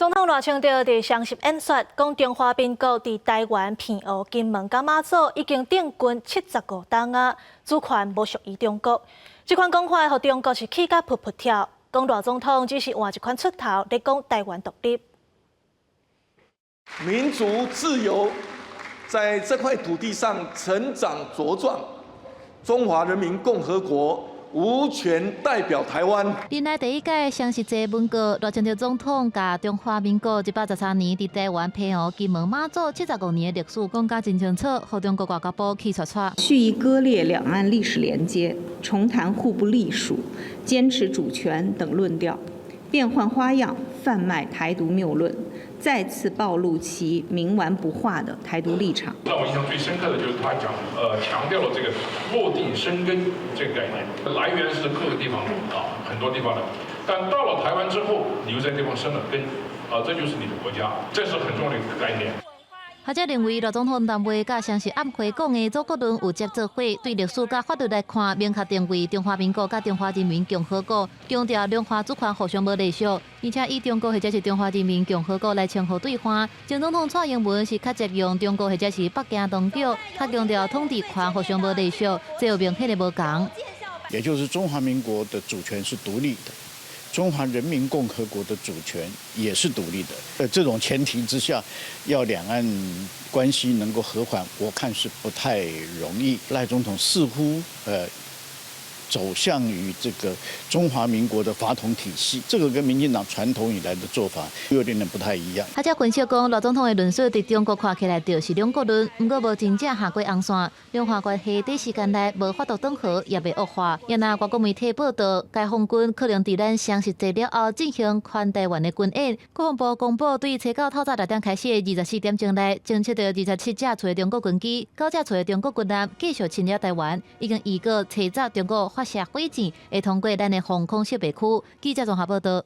总统赖清德伫双十演说，讲中华民国伫台湾、澎湖、金门、甲马祖已经定军75档啊，主权无属于中国。这款讲法，互中国是气甲噗噗跳。讲赖总统只是换一款出头，咧讲台湾独立。民族自由在这块土地上成长茁壮，中华人民共和国无权代表台湾。临来第一届双十节文告，赖清德总统甲中华民国113年伫台湾、澎湖、金门、马祖75年的历史讲甲真清楚，互中国外交部气戳戳。蓄意割裂两岸历史连接，重谈互不隶属、坚持主权等论调，变换花样贩卖台独谬论，再次暴露其冥顽不化的台独立场。让我印象最深刻的就是他强调了这个落地生根这个概念，来源是各个地方很多地方的，但到了台湾之后，你又在地方生了根这就是你的国家，这是很重要的一个概念。学者认为，赖总统谈话甲双十暗会讲的祖国论有接做伙，对历史甲法律来看，明确定位中华民国甲中华人民共和国，强调两岸主权互相无隶属，而且以中国或者是中华人民共和国来称呼对方。前总统蔡英文是较接用中国或者是北京当局，较强调统治权互相无隶属，这有明显的无同。也就是中华民国的主权是独立的。中华人民共和国的主权也是独立的，这种前提之下，要两岸关系能够和缓，我看是不太容易。赖总统似乎走向于这个中华民国的法统体系，这个跟民进党传统以来的做法有点不太一样。学者分析讲，赖总统的论述伫中国看起来就是两国论，不过无真正下过红线，两岸关系短时间内无法度缓和，也未恶化。也那外国媒体报道，解放军可能伫咱双十节了后进行环台湾的军演。国防部公布，对初到透早6点开始的24点钟内，侦测到27架载中国军机、9架载中国军舰继续侵入台湾，已经预告查找中国发射火箭，会通过咱的防空识别区。记者综合报道。